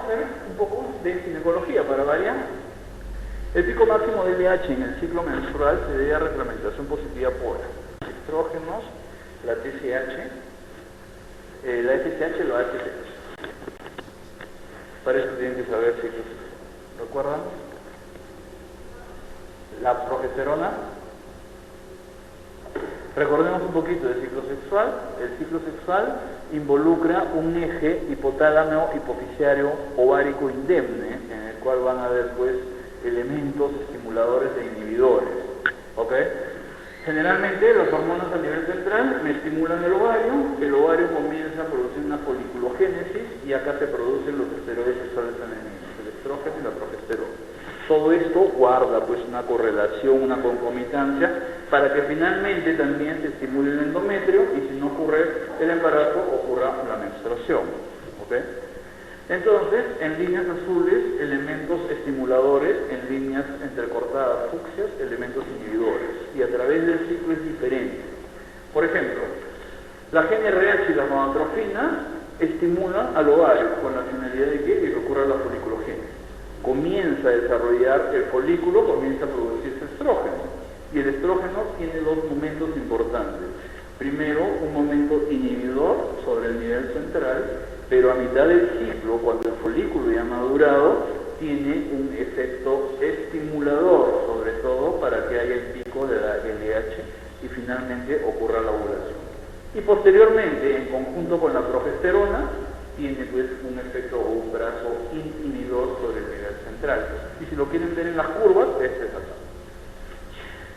a hacer un poco de ginecología para variar. El pico máximo de LH en el ciclo menstrual se debe a reglamentación positiva por estrógenos, la TSH, la FSH y la HCH. Para esto tienen que saber ciclos. ¿Recuerdan? La progesterona. Recordemos un poquito del ciclo sexual. El ciclo sexual involucra un eje hipotálamo hipoficiario ovárico indemne, en el cual van a haber pues elementos estimuladores e inhibidores. ¿Ok? Generalmente las hormonas a nivel central me estimulan el ovario comienza a producir una foliculogénesis y acá se producen los esteroides sexuales femeninos, el estrógeno y la progesterona. Todo esto guarda pues una correlación, una concomitancia para que finalmente también se estimule el endometrio y si no ocurre el embarazo ocurra la menstruación. ¿Ok? Entonces, en líneas azules, elementos estimuladores, en líneas entrecortadas fucsias, elementos inhibidores. Y a través del ciclo es diferente. Por ejemplo, la GnRH y la gonadotrofina estimulan al ovario con la finalidad de que ocurra la foliculogénesis. Comienza a desarrollar el folículo, comienza a producirse estrógeno. Y el estrógeno tiene dos momentos importantes. Primero, un momento inhibidor sobre el nivel central, pero a mitad del ciclo, cuando el folículo ya ha madurado, tiene un efecto estimulador, sobre todo para que haya el pico de la LH y finalmente ocurra la ovulación. Y posteriormente, en conjunto con la progesterona, tiene pues un efecto o un brazo inhibidor sobre el nivel central. Y si lo quieren ver en las curvas, este es acá.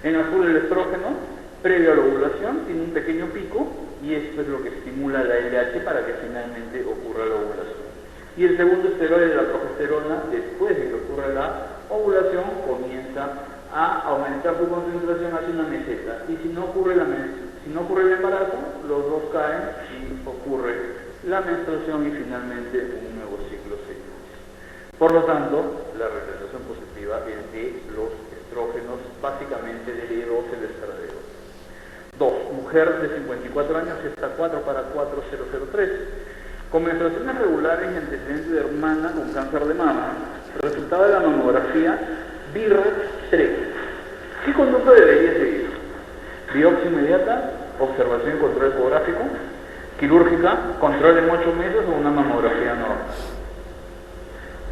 En azul el estrógeno, previo a la ovulación, tiene un pequeño pico y esto es lo que estimula la LH para que finalmente ocurra la ovulación. Y el segundo esteroide de la progesterona, después de que ocurra la ovulación, comienza a aumentar su concentración hacia una meseta. Y si no ocurre el embarazo, los dos caen y ocurre la menstruación y finalmente un nuevo ciclo se inicia. Por lo tanto, la representación positiva es de los estrógenos, básicamente del E2 y del estradiol. 2. Mujer de 54 años, está 4 para 4003. Con menstruaciones regulares y antecedentes de hermana con cáncer de mama, resultado de la mamografía BRCA3. ¿Qué conducta debería seguir? Biopsia inmediata, observación y control ecográfico, quirúrgica, control en 8 meses o una mamografía normal.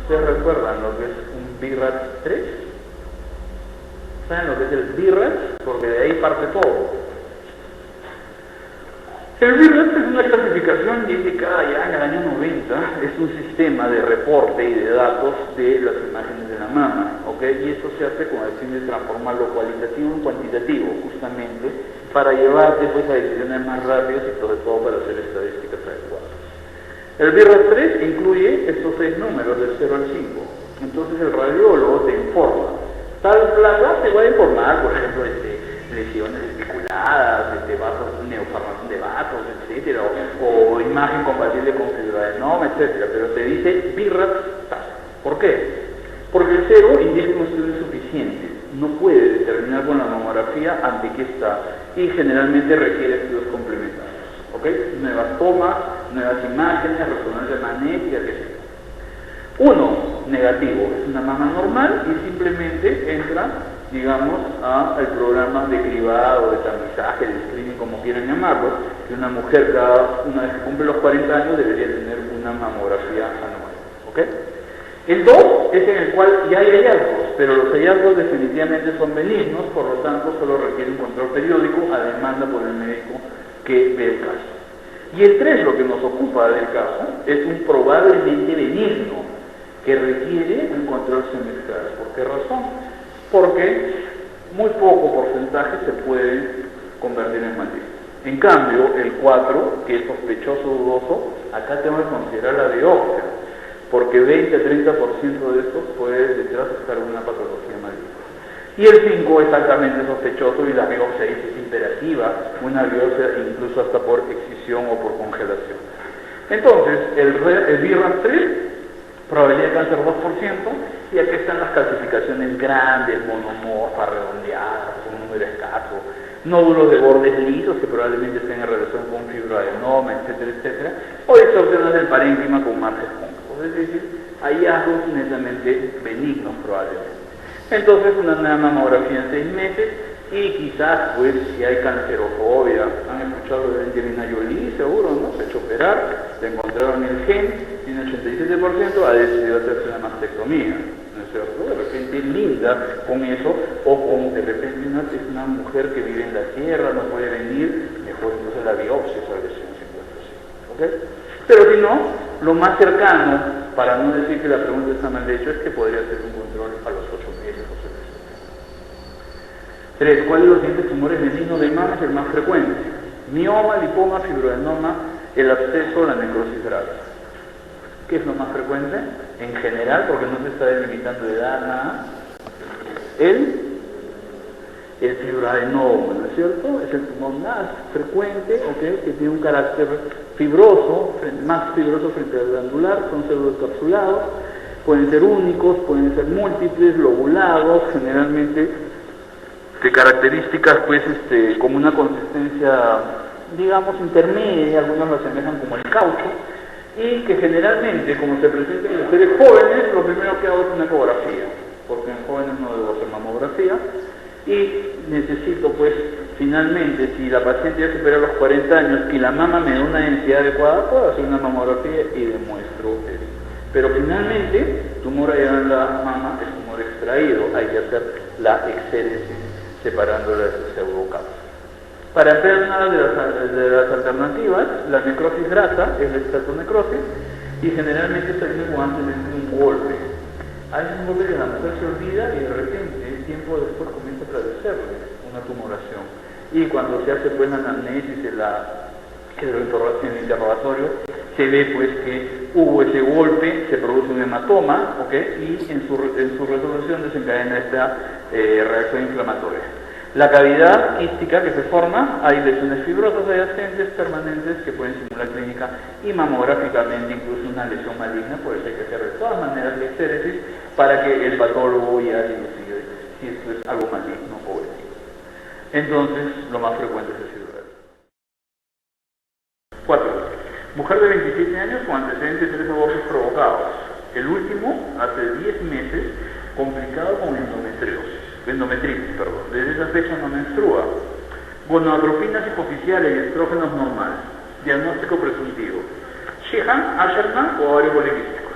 ¿Ustedes recuerdan lo que es un BRCA3? ¿Saben lo que es el BRCA? Porque de ahí parte todo. El BRCA es una clasificación indicada ya en el año 90, es un sistema de reporte y de datos de las imágenes de la mama, ¿ok? Y esto se hace con el fin de transformar lo cualitativo en cuantitativo, justamente, para llevarte pues a decisiones más rápidas y sobre todo para hacer estadísticas adecuadas. El BRCA3 incluye estos 6 números, del 0 al 5, entonces el radiólogo te informa. Tal placa te va a informar, por ejemplo, lesiones especuladas, vasos, neoformación de vasos, etcétera, o imagen compatible con fibroadenoma, etcétera, pero te dice BRCA. ¿Por qué? Porque el 0 indica un estudio insuficiente, no puede determinar con la mamografía ante qué está y generalmente requiere estudios complementarios, ¿ok? Nuevas tomas, nuevas imágenes, resonancia magnética, etc. 1, negativo, es una mama normal y simplemente entra, digamos, al programa de cribado, de tamizaje, de screening, como quieran llamarlo, que una mujer una vez que cumple los 40 años debería tener una mamografía anual, ¿ok? El 2 es en el cual ya hay hallazgos, pero los hallazgos definitivamente son benignos, por lo tanto solo requiere un control periódico a demanda por el médico que ve el caso. Y el 3, lo que nos ocupa del caso, es un probablemente benigno, que requiere un control semestral. ¿Por qué razón? Porque muy poco porcentaje se puede convertir en maligno. En cambio, el 4, que es sospechoso dudoso, acá tengo que considerar la biopsia, porque 20 a 30% de estos puede detrás estar una patología maligna. Y el 5 es altamente sospechoso y la biopsia ahí es imperativa, una biopsia incluso hasta por excisión o por congelación. Entonces, el BRCA3, probabilidad de cáncer 2%, y aquí están las clasificaciones grandes, monomorfas, redondeadas, con un número escaso, nódulos de bordes lisos que probablemente estén en relación con fibroadenoma, etcétera, etcétera, o distorsiones del parénquima con margen cóncavo. es decir, hallazgos netamente benignos probablemente. Entonces una nueva mamografía en 6 meses y quizás pues si hay cancerofobia, han escuchado de Angelina Jolie seguro, ¿no? Se ha hecho operar, le encontraron el gen, tiene 87%, ha decidido hacerse una mastectomía, ¿no es cierto? De repente linda con eso, o con de repente es una mujer que vive en la sierra, no puede venir, mejor entonces la biopsia esa lesión se encuentra así, ¿ok? Pero si no, lo más cercano, para no decir que la pregunta está mal hecha, es que podría ser un control a los 8 meses o 6 meses. 3. ¿Cuál de los siguientes tumores benignos de mama es el más frecuente? Mioma, lipoma, fibroadenoma, el absceso, la necrosis grave. ¿Qué es lo más frecuente? En general, porque no se está delimitando de edad, nada. El fibroadenoma, ¿no es cierto? Es el tumor más frecuente, ¿ok? Que tiene un carácter fibroso, más fibroso frente al glandular, son células capsulados, pueden ser únicos, pueden ser múltiples, lobulados, generalmente de características pues como una consistencia digamos intermedia, algunos lo asemejan como el caucho, y que generalmente como se presenta en mujeres jóvenes, lo primero que hago es una ecografía, porque en jóvenes no debo hacer mamografía, y necesito pues finalmente, si la paciente ya supera los 40 años y la mama me da una densidad adecuada, puedo hacer una mamografía y demuestro eso. Pero finalmente, tumor allá en la mama es tumor extraído, hay que hacer la exéresis separándola de su pseudocapsula. Para hacer una de las alternativas, la necrosis grasa es la estratonecrosis y generalmente se hace antes de un golpe. Hay un golpe que la mujer se olvida y de repente, tiempo después comienza a padecerle una tumoración. Y cuando se hace pues la anamnesis en el interrogatorio, se ve pues que hubo ese golpe, se produce un hematoma, ¿ok? Y en su resolución desencadena esta reacción inflamatoria. La cavidad quística que se forma, hay lesiones fibrosas adyacentes permanentes que pueden simular clínica y mamográficamente incluso una lesión maligna, por eso hay que hacer de todas maneras la exéresis para que el patólogo ya dilucide si esto es algo maligno o benigno. Entonces, lo más frecuente es el fibroadenoma. 4. Mujer de 27 años con antecedentes de 3 abortos provocados. El último, hace 10 meses, complicado con endometritis. Desde esa fecha no menstrua. Gonadotropinas hipoficiales y estrógenos normales. Diagnóstico presuntivo. Sheehan, Asherman o ovario poliquístico.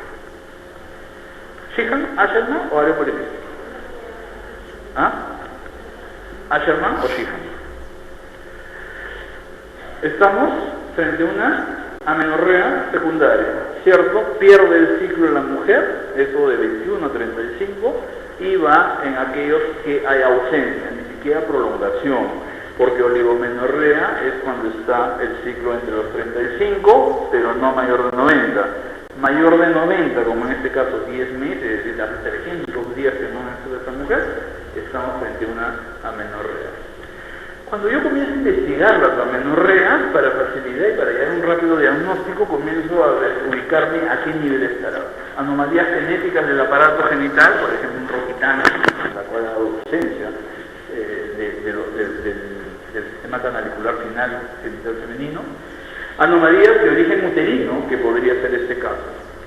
Sheehan, Asherman o ovario poliquístico. ¿Ah? Asherman o Sheehan. Estamos frente a una amenorrea secundaria, ¿cierto? Pierde el ciclo en la mujer, eso de 21 a 35, y va en aquellos que hay ausencia, ni siquiera prolongación, porque oligomenorrea es cuando está el ciclo entre los 35, pero no mayor de 90. Mayor de 90, como en este caso 10 meses, es decir, hace 300 días que no menstrua esta mujer, estamos frente a una amenorrea. Cuando yo comienzo a investigar las amenorreas, para facilidad y para llegar a un rápido diagnóstico, comienzo a ubicarme a qué nivel estará. Anomalías genéticas del aparato genital, por ejemplo un roquitán, la cual ha dado ausencia del sistema canalicular final genital femenino. Anomalías de origen uterino, que podría ser este caso.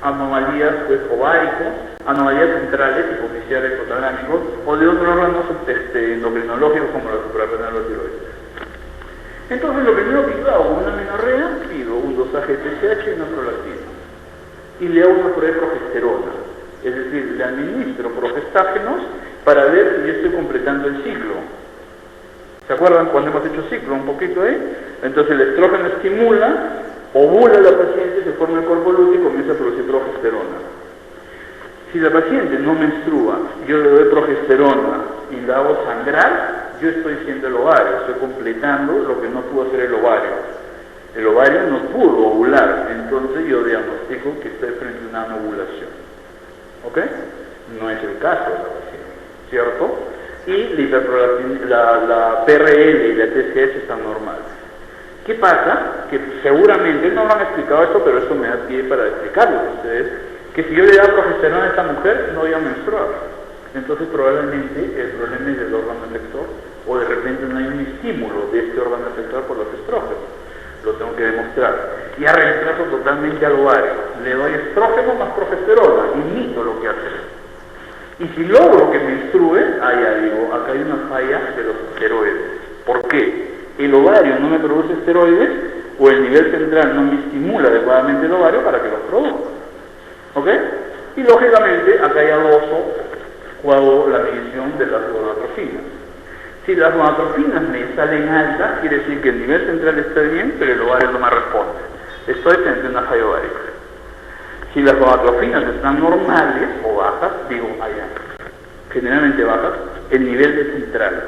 Anomalías pues ováricos, anomalías centrales, hipoficiales, hipotalámicos, o de otros órganos endocrinológicos como la suprarrenal o tiroides. Entonces lo primero que yo hago con una amenorrea, pido un dosaje de TSH y una prolactina. Y le hago una prueba de progesterona. Es decir, le administro progestágenos para ver si yo estoy completando el ciclo. ¿Se acuerdan cuando hemos hecho ciclo? Un poquito ahí. Entonces el estrógeno estimula, ovula a la paciente, se forma el cuerpo lúteo y comienza a producir progesterona. Si la paciente no menstrua, yo le doy progesterona y la hago sangrar, yo estoy haciendo el ovario, estoy completando lo que no pudo hacer el ovario. El ovario no pudo ovular, entonces yo diagnostico que estoy frente a una anovulación. ¿Ok? No es el caso de la paciente, ¿cierto? Y la PRL y la TSH están normales. ¿Qué pasa? Que seguramente no me han explicado esto, pero esto me da pie para explicarlo a ustedes, que si yo le da progesterona a esta mujer, no voy a menstruar. Entonces probablemente el problema es del órgano efector, o de repente no hay un estímulo de este órgano efector por los estrógenos. Lo tengo que demostrar. Ya reemplazo totalmente al ovario, le doy estrógeno más progesterona, imito lo que hace. Y si logro que menstrue, ya digo, acá hay una falla de los esteroides. ¿Por qué? El ovario no me produce esteroides o el nivel central no me estimula adecuadamente el ovario para que los produzca. ¿Ok? Y lógicamente acá ya doso o hago la medición de las gonadotrofinas. Si las gonadotrofinas me salen altas, quiere decir que el nivel central está bien, pero el ovario no me responde. Estoy frente a una falla ovárica. Si las gonadotrofinas están normales o bajas, digo, allá, generalmente bajas, el nivel es central.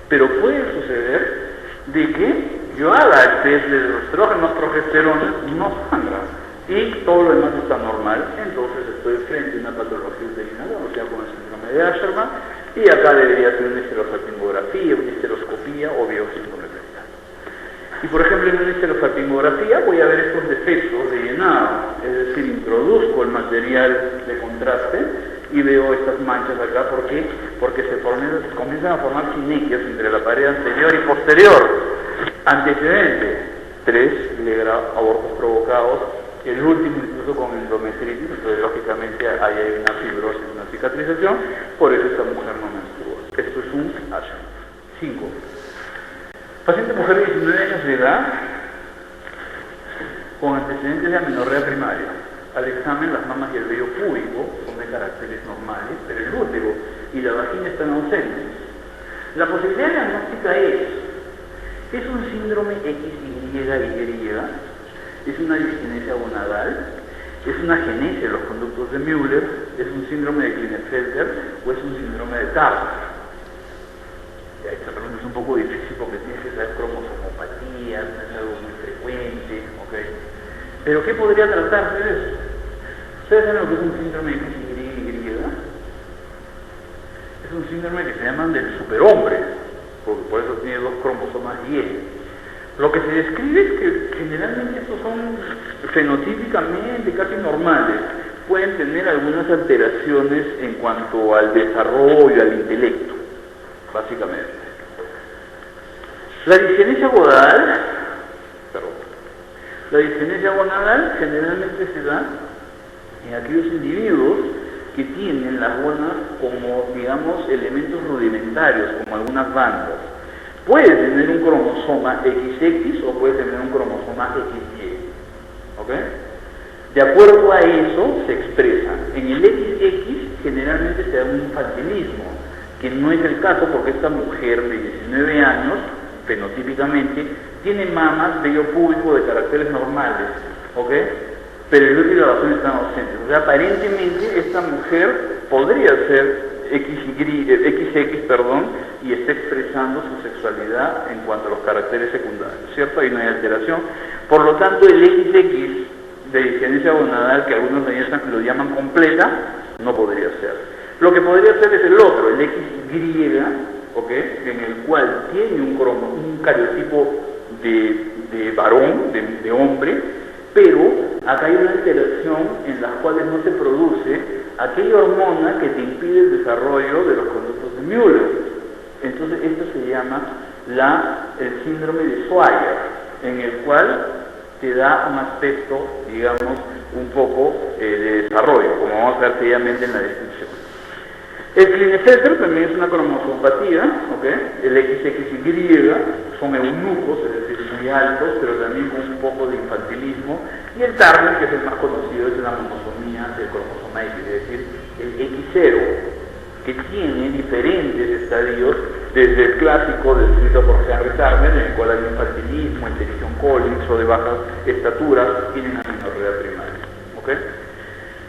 Pero puede suceder de que yo haga el test de estrógenos, progesterona, no sangra, y todo lo demás está normal, entonces estoy frente a una patología uterina, o sea, con el síndrome de Asherman, y acá debería ser una histerosalpingografía, una histeroscopía o biosíndrome rectal. Y por ejemplo, en una histerosalpingografía voy a ver estos defectos de llenado, es decir, introduzco el material de contraste y veo estas manchas acá. ¿Por qué? Porque se comienzan a formar sinequias entre la pared anterior y posterior. Antecedente, 3 abortos provocados, el último incluso con endometritis, entonces lógicamente ahí hay una fibrosis, una cicatrización, por eso esta mujer no menstrua. Esto es un Asherman. 5. Paciente mujer de 19 años de edad con antecedentes de amenorrea primaria. Al examen, las mamas y el vello púbico son de caracteres normales, pero el útero y la vagina están ausentes. La posibilidad diagnóstica es un síndrome XY, es una disgenesia gonadal, es una genesia de los conductos de Müller, es un síndrome de Klinefelter o es un síndrome de Turner. Esta pregunta es un poco difícil porque tienes que saber cromosomopatía, no es algo muy frecuente, ¿ok? Pero ¿qué podría tratarse de eso? ¿Ustedes saben lo que es un síndrome XY? Es un síndrome que se llaman del superhombre, porque por eso tiene 2 cromosomas Y. Lo que se describe es que generalmente estos son fenotípicamente casi normales. Pueden tener algunas alteraciones en cuanto al desarrollo, al intelecto, básicamente. La disgenesia gonadal generalmente se da en aquellos individuos que tienen las gonas como, digamos, elementos rudimentarios, como algunas bandas. Puede tener un cromosoma XX o puede tener un cromosoma XY. ¿Ok? De acuerdo a eso se expresa. En el XX generalmente se da un infantilismo, que no es el caso porque esta mujer de 19 años, fenotípicamente, tiene mamas, vello púbico de caracteres normales, ¿ok? Pero el útero y la vagina están ausentes. O sea, aparentemente esta mujer podría ser XX, y está expresando su sexualidad en cuanto a los caracteres secundarios, ¿cierto? Ahí no hay alteración. Por lo tanto, el XX de disgenesia gonadal, que algunos lo llaman completa, no podría ser. Lo que podría ser es el otro, el XY, ¿ok? En el cual tiene un cariotipo de varón, de hombre, pero acá hay una alteración en las cuales no se produce aquella hormona que te impide el desarrollo de los conductos de Müller. Entonces esto se llama el síndrome de Swyer, en el cual te da un aspecto, digamos, un poco de desarrollo, como vamos a ver seguidamente en la descripción. El Klinefelter también es una cromosomopatía, ¿ok? El XXY son eunucos, es decir, muy altos, pero también con un poco de infantilismo. Y el Turner, que es el más conocido, es la monosomía del cromosoma X, es decir, el X0, que tiene diferentes estadios, desde el clásico descrito por Henry Turner, en el cual hay infantilismo, interición Collins o de bajas estaturas, tienen amenorrea primaria, ¿ok?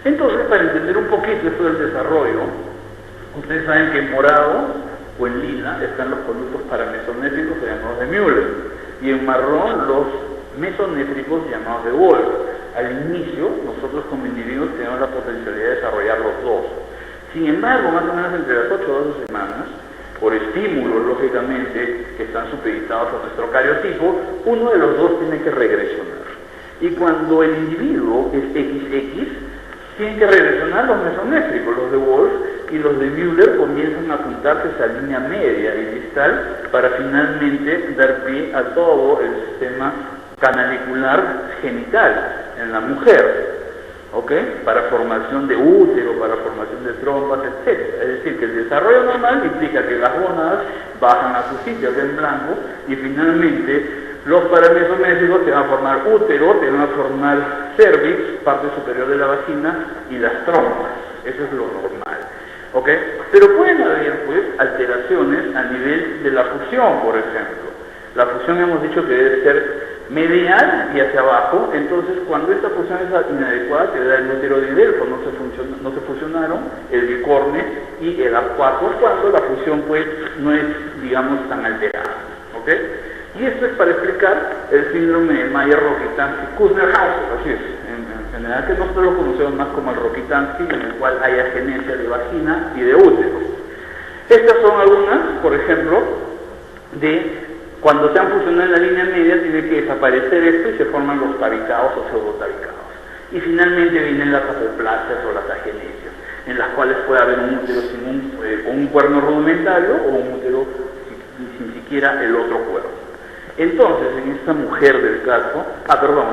Entonces, para entender un poquito esto del desarrollo, ustedes saben que en morado o en lila están los conductos paramesonéfricos llamados de Müller y en marrón los mesonéfricos llamados de Wolff. Al inicio, nosotros como individuos tenemos la potencialidad de desarrollar los dos. Sin embargo, más o menos entre las 8 o 12 semanas, por estímulos, lógicamente, que están supeditados a nuestro cariotipo, uno de los dos tiene que regresionar. Y cuando el individuo es XX, tienen que regresionar los mesonéfricos, los de Wolff, y los de Müller comienzan a juntarse esa línea media y distal para finalmente dar pie a todo el sistema canalicular genital en la mujer, ¿ok? Para formación de útero, para formación de trompas, etc. Es decir, que el desarrollo normal implica que las gónadas bajan a su sitio, que es blanco, y finalmente los paramesomésicos te van a formar útero, te van a formar cervix, parte superior de la vagina, y las trompas. Eso es lo normal, ¿ok? Pero pueden haber, pues, alteraciones a nivel de la fusión, por ejemplo. La fusión hemos dicho que debe ser medial y hacia abajo, entonces cuando esta fusión es inadecuada te da el útero de Delfo, no se fusionaron el bicorne y el A4 cuando la fusión pues no es, digamos, tan alterada, ¿ok? Y esto es para explicar el síndrome de Mayer-Rokitansky-Kuznert-Hauser, así es, en general que nosotros lo conocemos más como el Rokitansky, en el cual hay agenesia de vagina y de útero. Estas son algunas, por ejemplo, de cuando se han fusionado en la línea media tiene que desaparecer esto y se forman los tabicados o pseudotabicados. Y finalmente vienen las apoplasias o las agenesias, en las cuales puede haber un útero con un cuerno rudimentario o un útero sin siquiera el otro cuerno. Entonces, en esta mujer del caso,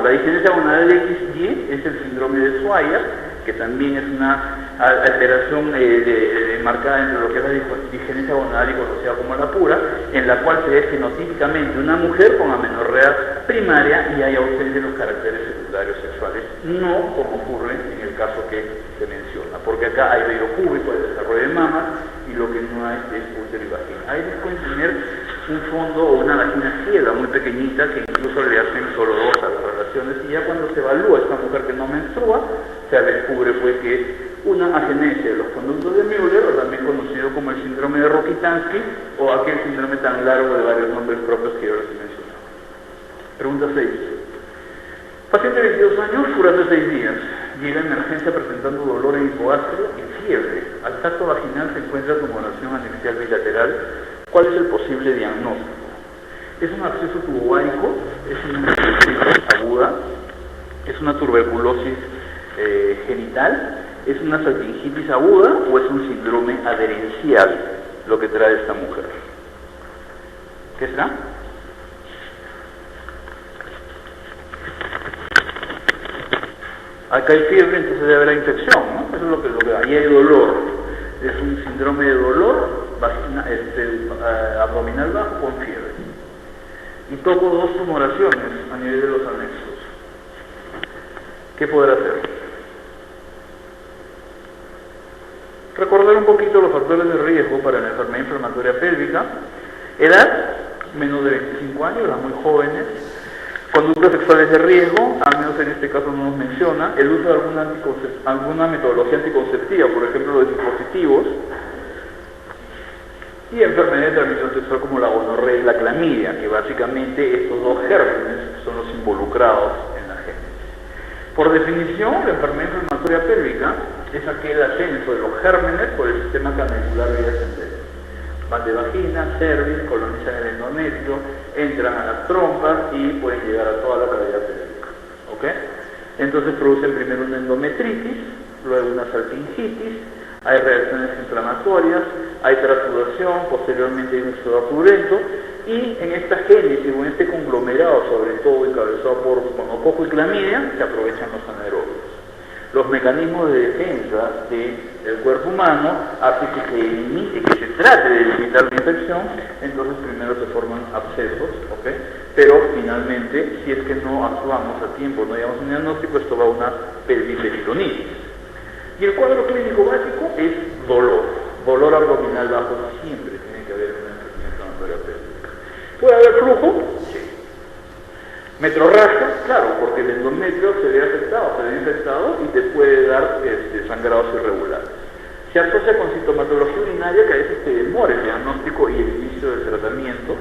la digenesia gonadal XY es el síndrome de Swyer, que también es una alteración marcada entre lo que es la digenesia gonadal y conocida como la pura, en la cual se ve fenotípicamente una mujer con amenorrea primaria y hay ausencia de los caracteres secundarios sexuales, no como ocurre en el caso que se menciona, porque acá hay vello púbico, hay desarrollo de mamas y lo que no hay es útero y vagina. Ahí pueden tener un fondo o una vagina ciega muy pequeñita que incluso le hacen dolorosas las relaciones, y ya cuando se evalúa esta mujer que no menstrua, se descubre pues que es una agenesia de los conductos de Müller, o también conocido como el síndrome de Rokitansky, o aquel síndrome tan largo de varios nombres propios que yo les he mencionado. Pregunta 6. Paciente de 22 años, cura hace 6 días. Llega a emergencia presentando dolor en hipogastrio y fiebre. Al tacto vaginal se encuentra tumoración anexial bilateral. ¿Cuál es el posible diagnóstico? Es un absceso tubovárico, es una tuberculosis aguda, es una tuberculosis genital, es una salpingitis aguda o es un síndrome adherencial lo que trae esta mujer. ¿Qué será? Acá hay fiebre, entonces debe haber infección, ¿no? Eso es lo que ahí hay dolor. Es un síndrome de dolor abdominal bajo con fiebre. Y toco 2 tumoraciones a nivel de los anexos. ¿Qué podrá hacer? Recordar un poquito los factores de riesgo para la enfermedad inflamatoria pélvica. Edad, menos de 25 años, las muy jóvenes. Conductas sexuales de riesgo, al menos en este caso no nos menciona. El uso de alguna metodología anticonceptiva, por ejemplo los dispositivos. Y enfermedades de transmisión sexual como la gonorrea y la clamidia, que básicamente estos 2 gérmenes son los involucrados en la génesis. Por definición, la enfermedad inflamatoria pélvica es aquel ascenso de los gérmenes por el sistema canalicular vía ascendente. Van de vagina, cervix, colonizan el endometrio, entran a las trompas y pueden llegar a toda la cavidad pélvica. ¿Ok? Entonces producen primero una endometritis, luego una salpingitis, hay reacciones inflamatorias, hay trasudación, posteriormente hay un exudado purulento, y en esta génesis o en este conglomerado, sobre todo encabezado por monococo y clamidia, se aprovechan los anaerobios. Los mecanismos de defensa del cuerpo humano hacen que se limite, que se trate de limitar la infección, entonces primero se forman abscesos, ¿ok? Pero finalmente, si es que no actuamos a tiempo, no llevamos un diagnóstico, esto va a una pelviperitonitis. Y el cuadro clínico básico es dolor abdominal bajo, siempre tiene que haber una enfermedad inflamatoria pélvica. ¿Puede haber flujo? Sí. Metrorragia, claro, porque el endometrio se ve afectado, se ve infectado y te puede dar sangrados irregulares. Se asocia con sintomatología urinaria que a veces te demora el diagnóstico y el inicio del tratamiento.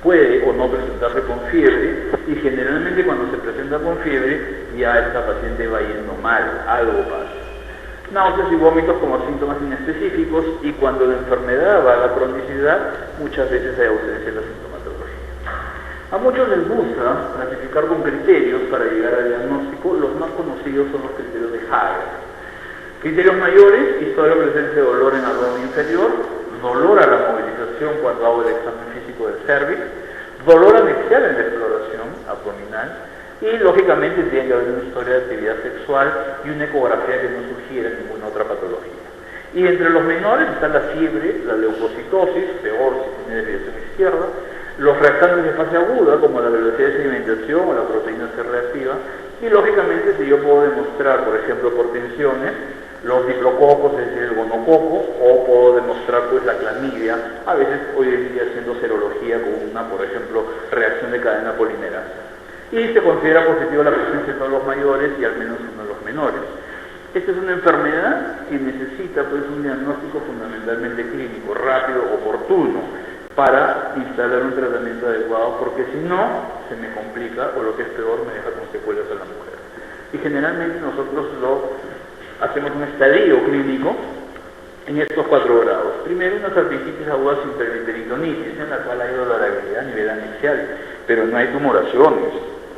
Puede o no presentarse con fiebre y generalmente cuando se presenta con fiebre ya esta paciente va yendo mal, algo pasa. Náuseas y vómitos como síntomas inespecíficos, y cuando la enfermedad va a la cronicidad, muchas veces hay ausencia de la sintomatología. A muchos les gusta clasificar con criterios para llegar al diagnóstico. Los más conocidos son los criterios de Hager. Criterios mayores: historia o presencia de dolor en abdomen inferior, dolor a la movilización cuando hago el examen físico del cervix, dolor anexial en la exploración, abdominal, y lógicamente tiene que haber una historia de actividad sexual y una ecografía que no sugiera ninguna otra patología. Y entre los menores está la fiebre, la leucocitosis, peor si tiene desviación izquierda, los reactantes de fase aguda, como la velocidad de sedimentación o la proteína C reactiva, y lógicamente si yo puedo demostrar, por ejemplo, por tensiones, los diplococos, es decir, el gonococo, o puedo demostrar pues la clamidia, a veces hoy en día haciendo serología con una, por ejemplo, reacción de cadena polimerasa. Y se considera positiva la presencia de todos los mayores y al menos uno de los menores. Esta es una enfermedad que necesita pues un diagnóstico fundamentalmente clínico, rápido, oportuno, para instalar un tratamiento adecuado, porque si no, se me complica, o lo que es peor, me deja con secuelas a la mujer. Y generalmente nosotros hacemos un estadio clínico en estos 4 grados. Primero, una apendicitis aguda sin peritonitis, en la cual hay dolorabilidad a nivel anexial, pero no hay tumoraciones,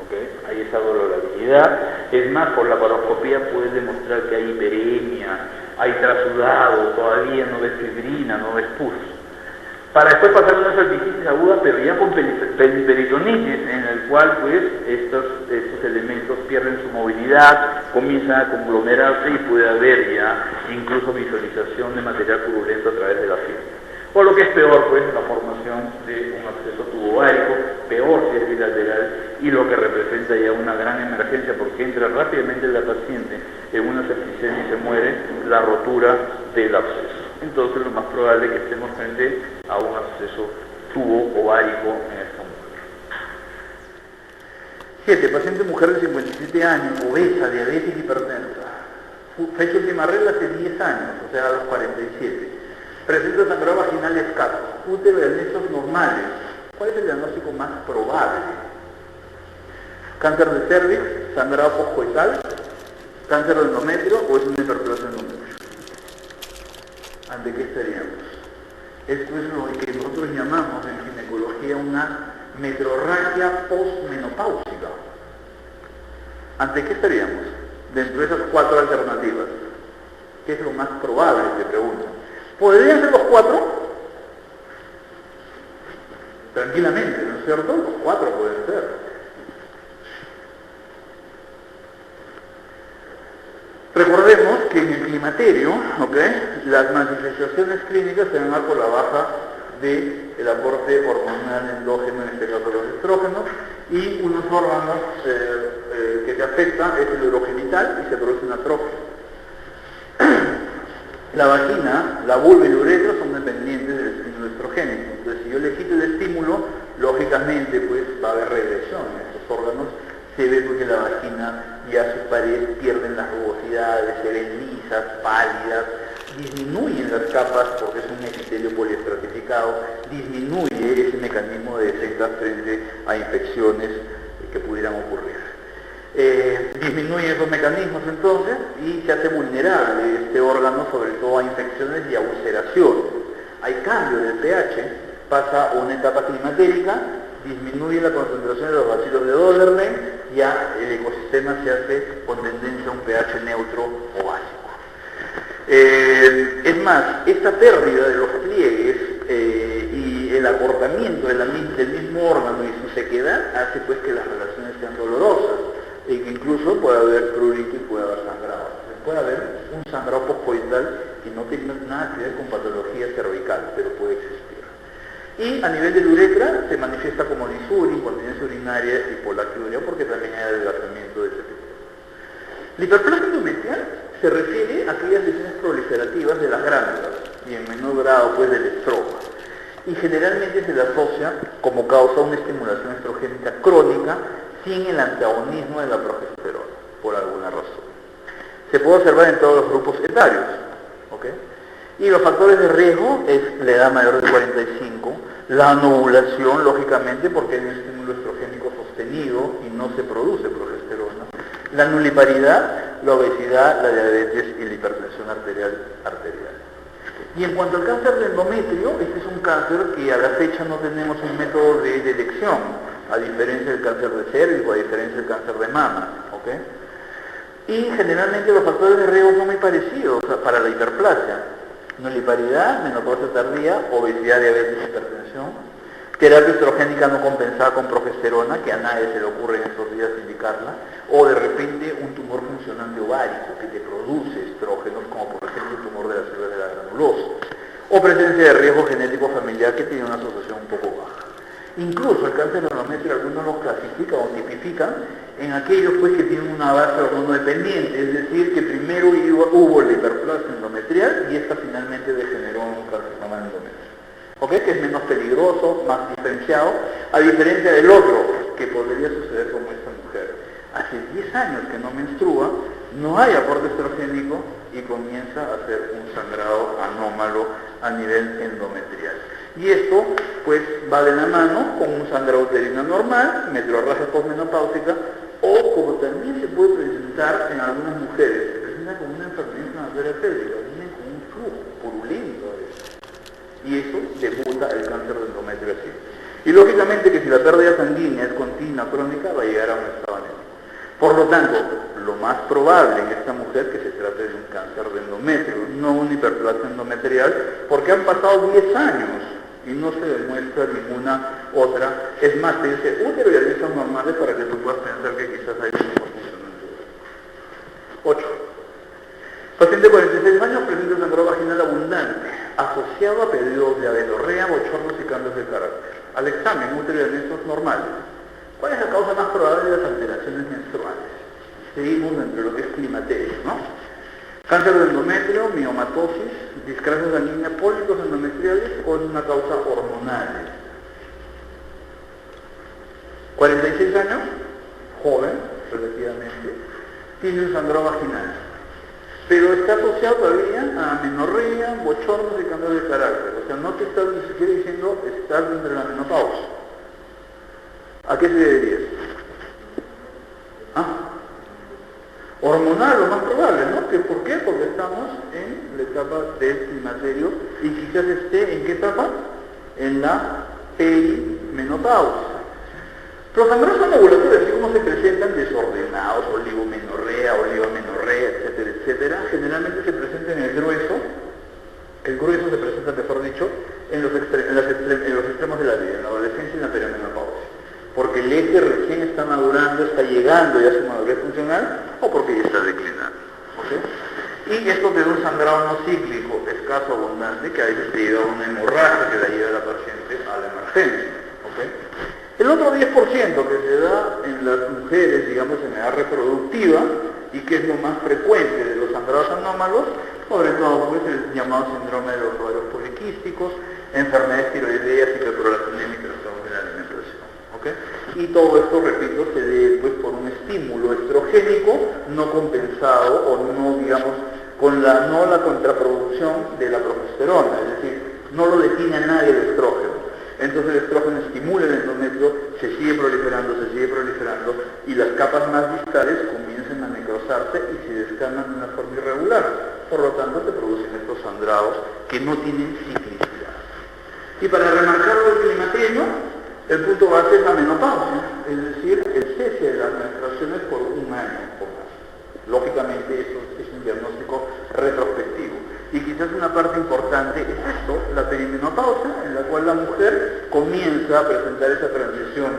¿okay? Hay esa dolorabilidad. Es más, por la paroscopía puedes demostrar que hay hiperemia, hay trasudado, todavía no ves fibrina, no ves pus. Para después pasar a una apendicitis aguda, pero ya con peritonitis, en el cual pues estos elementos pierden su movilidad, comienzan a conglomerarse y puede haber ya incluso visualización de material purulento a través de la fiebre. O lo que es peor, pues, la formación de un absceso tubovárico, peor si es bilateral, y lo que representa ya una gran emergencia porque entra rápidamente la paciente en una septicemia y se muere, la rotura del absceso. Entonces lo más probable es que estemos frente a un absceso tubo-ovárico en esta mujer. 7. Paciente mujer de 57 años, obesa, diabética, hipertensa. Fecha última regla hace 10 años, o sea, a los 47. Presenta sangrado vaginal escaso, útero de anexos normales. ¿Cuál es el diagnóstico más probable? ¿Cáncer de cervix, sangrado poscoital, cáncer de endometrio o es una hiperplasia endometrio? ¿Ante qué estaríamos? Esto es lo que nosotros llamamos en ginecología una metrorragia postmenopáusica. ¿Ante qué estaríamos? Dentro de esas 4 alternativas. ¿Qué es lo más probable? Te pregunto. ¿Podrían ser los 4? Tranquilamente, ¿no es cierto? Los 4 pueden ser. Recordemos que en el climaterio, ¿okay?, las manifestaciones clínicas se dan por la baja del aporte hormonal endógeno, en este caso los estrógenos, y unos órganos que se afectan es el urogenital y se produce una atrofia. La vagina, la vulva y el uretro son dependientes del estímulo estrogénico. Entonces, si yo le quito el estímulo, lógicamente pues va a haber regresión en estos órganos. Se ve porque la vagina ya sus paredes pierden las rugosidades, se ven lisas, pálidas, disminuyen las capas porque es un epitelio poliestratificado, disminuye ese mecanismo de defensa frente a infecciones que pudieran ocurrir. Disminuye esos mecanismos entonces y se hace vulnerable este órgano sobre todo a infecciones y a ulceraciones. Hay cambio del pH, pasa a una etapa climatérica, disminuye la concentración de los bacilos de Dolerlein, ya el ecosistema se hace con tendencia a un pH neutro o básico. Es más, esta pérdida de los pliegues y el acortamiento del mismo órgano y su sequedad hace pues que las relaciones sean dolorosas y que incluso puede haber prurito y puede haber sangrado. Puede haber un sangrado poscoital que no tiene nada que ver con patología cervical, pero puede existir. Y a nivel de la uretra se manifiesta como lisuria, incontinencia urinaria y polaquiuria porque también hay adelgazamiento de ese tipo. La hiperplasia endometrial se refiere a aquellas lesiones proliferativas de las glándulas y en menor grado pues del estroma. Y generalmente se le asocia como causa una estimulación estrogénica crónica sin el antagonismo de la progesterona, por alguna razón. Se puede observar en todos los grupos etarios, ¿ok? Y los factores de riesgo es la edad mayor de 45, la anovulación, lógicamente, porque hay un estímulo estrogénico sostenido y no se produce progesterona, la nuliparidad, la obesidad, la diabetes y la hipertensión arterial. Y en cuanto al cáncer de endometrio, este es un cáncer que a la fecha no tenemos un método de detección, a diferencia del cáncer de cervix o a diferencia del cáncer de mama, ¿ok? Y generalmente los factores de riesgo son muy parecidos para la hiperplasia. Nuliparidad, menopausia tardía, obesidad, diabetes, hipertensión. terapia estrogénica no compensada con progesterona, que a nadie se le ocurre en estos días indicarla, o de repente un tumor funcionante ovárico que te produce estrógenos, como por ejemplo el tumor de las células de la granulosa, o presencia de riesgo genético familiar que tiene una asociación un poco baja. Incluso el cáncer de endometrio algunos los clasifican o tipifican en aquellos pues que tienen una base hormonodependiente, es decir, que primero hubo la hiperplasia endometrial y esta finalmente degeneró en un carcinoma endometrial. ¿Ok? Que es menos peligroso, más diferenciado, a diferencia del otro, que podría suceder como esta mujer. Hace 10 años que no menstrua, no hay aporte estrogénico y comienza a hacer un sangrado anómalo a nivel endometrial. Y esto, pues, va de la mano con un sangrado uterino normal, metrorragia posmenopáusica, o como también se puede presentar en algunas mujeres, se presenta como una enfermedad inflamatoria pélvica, vienen con un flujo purulento a veces. Y eso debuta el cáncer de endometrio así. Y lógicamente que si la pérdida sanguínea es continua, crónica, va a llegar a un estado anémico. Por lo tanto, lo más probable en esta mujer que se trate de un cáncer de endometrio, no una hiperplasia endometrial, porque han pasado 10 años y no se demuestra ninguna otra. Es más, te dice útero y análisis normales para que tú puedas pensar que quizás hay un tumor funcionante. 8. Paciente de 46 años presenta sangrado vaginal abundante, asociado a periodos de amenorrea, bochornos y cambios de carácter. Al examen, útero y análisis normales. ¿Cuál es la causa más probable de las alteraciones menstruales? Seguimos dentro de lo que es climaterio, ¿no? Cáncer de endometrio, miomatosis, discrasia sanguínea, pólipos endometriales o es una causa hormonal. 46 años, joven, relativamente, tiene un sangrado vaginal, pero está asociado todavía a amenorrea, bochornos y cambios de carácter. O sea, no te está ni siquiera diciendo estar dentro de la menopausia. ¿A qué se debería? Hormonal, lo más probable, ¿no? ¿Por qué? Porque estamos en la etapa del climaterio y quizás esté, ¿en qué etapa? En la perimenopausia. Los sangrados ambulatorios, así como se presentan desordenados, oligomenorrea, oligamenorrea, etcétera, etcétera, generalmente se presentan en el grueso se presenta, mejor dicho, en los extremos de la vida, en la adolescencia y en la perimenopausia. Porque el eje recién está madurando, está llegando ya a su madurez funcional, o porque ya está declinando. ¿Okay? Y esto te da un sangrado no cíclico, escaso, abundante, que a veces te lleva a una hemorragia que la lleva a la paciente a la emergencia. ¿Okay? El otro 10% que se da en las mujeres, digamos, en edad reproductiva, y que es lo más frecuente de los sangrados anómalos, sobre todo pues el llamado síndrome de los ovarios poliquísticos, enfermedades tiroideas y hiperprolactinemia y trastornos de la alimentación. ¿Okay? Y todo esto, repito, se debe pues por un estímulo estrogénico no compensado o no, digamos, no la contraproducción de la progesterona, es decir, no lo define a nadie el estrógeno. Entonces el estrógeno estimula el endometrio, se sigue proliferando y las capas más distales comienzan a necrosarse y se descarnan de una forma irregular. Por lo tanto se producen estos sangrados que no tienen ciclicidad. Y para remarcarlo del climaterio, el punto base es la menopausia, es decir, el cese de las menstruaciones por un año o más. Lógicamente eso es un diagnóstico retrospectivo. Y quizás una parte importante es esto, la perimenopausia, en la cual la mujer comienza a presentar esa transición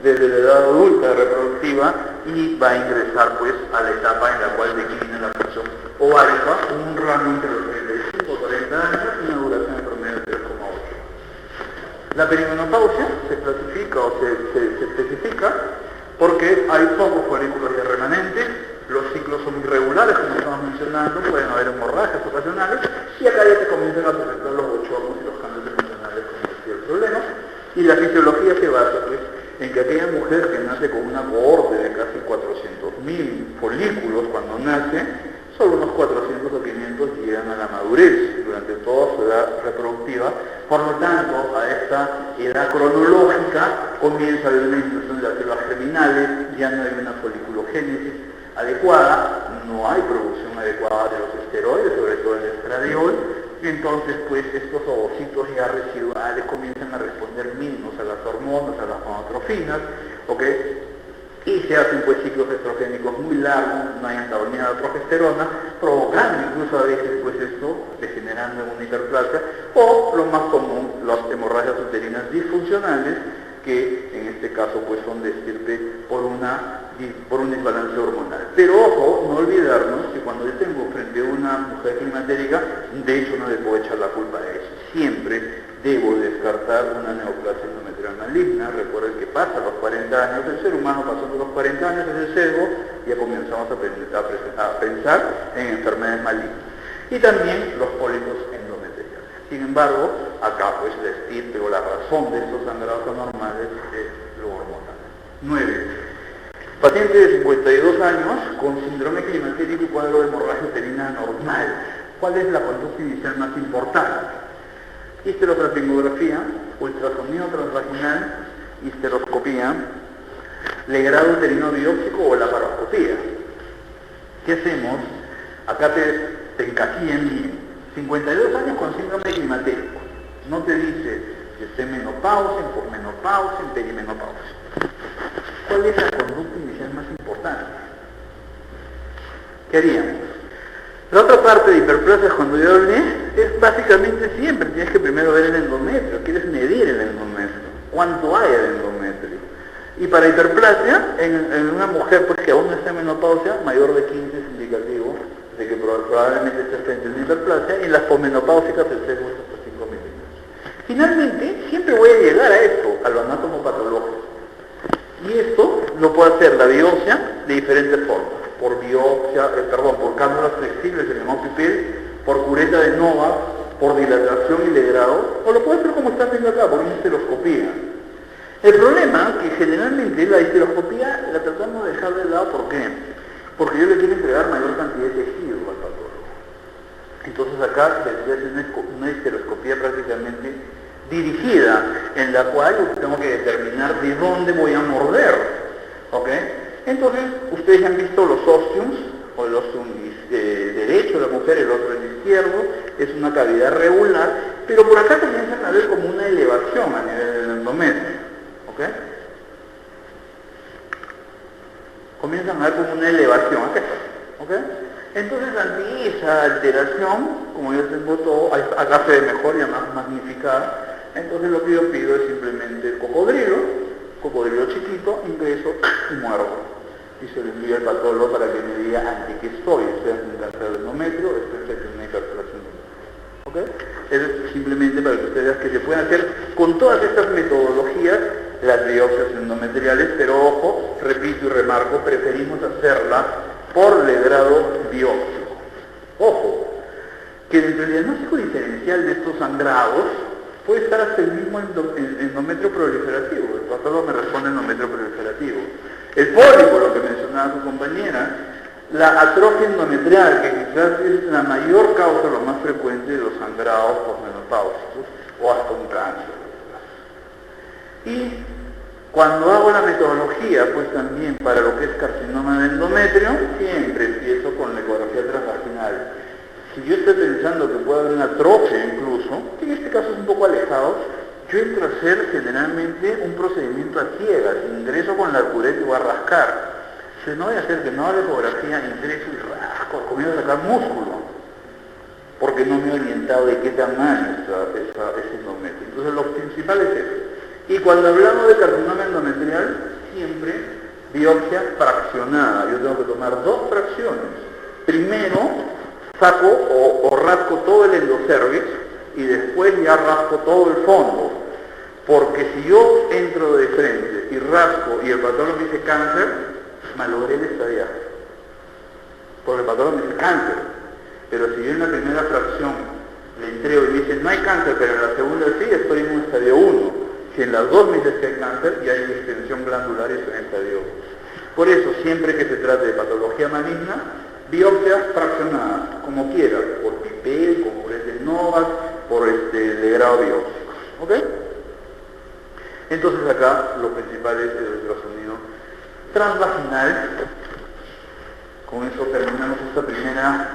desde la edad adulta reproductiva y va a ingresar pues a la etapa en la cual declina la función ovárica, un rango entre los 35 y 40 años y una duración de promedio de 3,8. La perimenopausia se clasifica o se especifica porque hay pocos folículos ya remanentes, los ciclos son irregulares, como estamos mencionando, pueden haber hemorragias ocasionales, y acá ya se comienzan a presentar los bochornos y los cambios emocionales, como decía el problema, y la fisiología se basa pues, en que aquella mujer que nace con una cohorte de casi 400.000 folículos cuando nace, solo unos 400 o 500 llegan a la madurez durante toda su edad reproductiva. Por lo tanto, a esta edad cronológica comienza a haber una disminución de las células germinales, ya no hay una foliculogénesis adecuada, no hay producción adecuada de los esteroides, sobre todo el estradiol, y entonces pues estos ovocitos ya residuales comienzan a responder menos a las hormonas, a las gonadotrofinas, ¿ok? y se hacen pues ciclos estrogénicos muy largos, no hay antagonía de la progesterona, provocando incluso a veces pues esto, degenerando en una hiperplasia, o lo más común, las hemorragias uterinas disfuncionales, que en este caso pues son de estirpe por un desbalance hormonal. Pero ojo, no olvidarnos que cuando yo tengo frente a una mujer climatérica, de hecho no le puedo echar la culpa a eso. Siempre debo descartar una neoplasia endometrial maligna. Recuerden que pasa a los 40 años, el ser humano pasando los 40 años es el sesgo, ya comenzamos a pensar en enfermedades malignas. Y también los pólipos endometriales. Sin embargo, acá pues la estirpe o la razón de estos sangrados anormales es lo hormonal. 9. Paciente de 52 años con síndrome climatérico y cuadro de hemorragia uterina anormal. ¿Cuál es la conducta inicial más importante? Histerosalpingografía, ultrasonido transvaginal, histeroscopía, legrado uterino biópsico o laparoscopía. ¿Qué hacemos? Acá te encasillan bien. 52 años con síndrome climatérico. No te dice que esté en menopausia, en posmenopausia, en perimenopausia. ¿Cuál es la conducta inicial más importante? ¿Qué haríamos? La otra parte de hiperplasia cuando yo hablé es básicamente siempre tienes que primero ver el endometrio, quieres medir el endometrio, cuánto hay del endometrio. Y para hiperplasia, en una mujer pues, que aún no está en menopausia, mayor de 15 es indicativo de que probablemente esté frente a una hiperplasia, y en las posmenopáusicas el sesgo es hasta 5 milímetros. Finalmente, siempre voy a llegar a esto, a lo anatomopatológico. Y esto lo puede hacer la biopsia de diferentes formas. Por biopsia, por cánulas flexibles en el mopipel, por cureta de Novak, por dilatación y legrado, o lo puede hacer como está haciendo acá, por una histeroscopía. El problema es que generalmente la histeroscopía la tratamos de dejar de lado, ¿por qué? Porque yo le quiero entregar mayor cantidad de tejido al patólogo. Entonces acá se hace una histeroscopía prácticamente dirigida, en la cual yo tengo que determinar de dónde voy a morder, ¿ok? Entonces, ustedes han visto los ostiums, o el ostium derecho de la mujer, el otro el izquierdo, es una cavidad regular, pero por acá comienzan a ver como una elevación a nivel del endometrio, ¿ok? Comienzan a ver como una elevación, acá está, ¿ok? Entonces, ante esa alteración, como yo tengo todo, acá se ve mejor y más magnificada, entonces lo que yo pido es simplemente el cocodrilo chiquito, ingreso y muerdo. Y se lo envío al patólogo para que me diga ante qué estoy ante un cáncer de endometrio, estoy frente a una hiperplasia endometrial. ¿Ok? Es simplemente para que ustedes vean que se pueden hacer con todas estas metodologías las biopsias endometriales, pero ojo, repito y remarco, preferimos hacerla por legrado biópsico. Ojo, que dentro del diagnóstico diferencial de estos sangrados puede estar hasta el mismo endometrio proliferativo. El patólogo me responde endometrio proliferativo. El pólipo, lo que mencionaba su compañera, la atrofia endometrial, que quizás es la mayor causa, lo más frecuente de los sangrados posmenopáusicos, o hasta un cáncer. Y cuando hago la metodología, pues también para lo que es carcinoma de endometrio, siempre empiezo con la ecografía transvaginal. Si yo estoy pensando que puede haber una atrofia incluso, que en este caso es un poco alejado, yo entro a hacer generalmente un procedimiento a ciegas, ingreso con la cureta y voy a rascar. Si no voy a hacer que no haga ecografía, ingreso y rasco, comienzo a sacar músculo, porque no me he orientado de qué tamaño es endometrio. Entonces lo principal es eso. Y cuando hablamos de carcinoma endometrial, siempre biopsia fraccionada. Yo tengo que tomar 2 fracciones. Primero, saco o rasco todo el endocervix y después ya rasco todo el fondo. Porque si yo entro de frente y rasco y el patólogo me dice cáncer, malogré el estadiaje. Porque el patólogo me dice cáncer. Pero si yo en la primera fracción le entrego y me dice no hay cáncer, pero en la segunda sí, estoy en un estadio 1. Si en las dos me dices que hay cáncer, ya hay distensión glandular y estoy en estadio 1. Por eso, siempre que se trate de patología maligna, biopsia fraccionada, como quieras, por pipel, con cureta de Novak, por legrado biópsico. ¿Ok? Entonces acá lo principal es el ultrasonido transvaginal. Con eso terminamos esta primera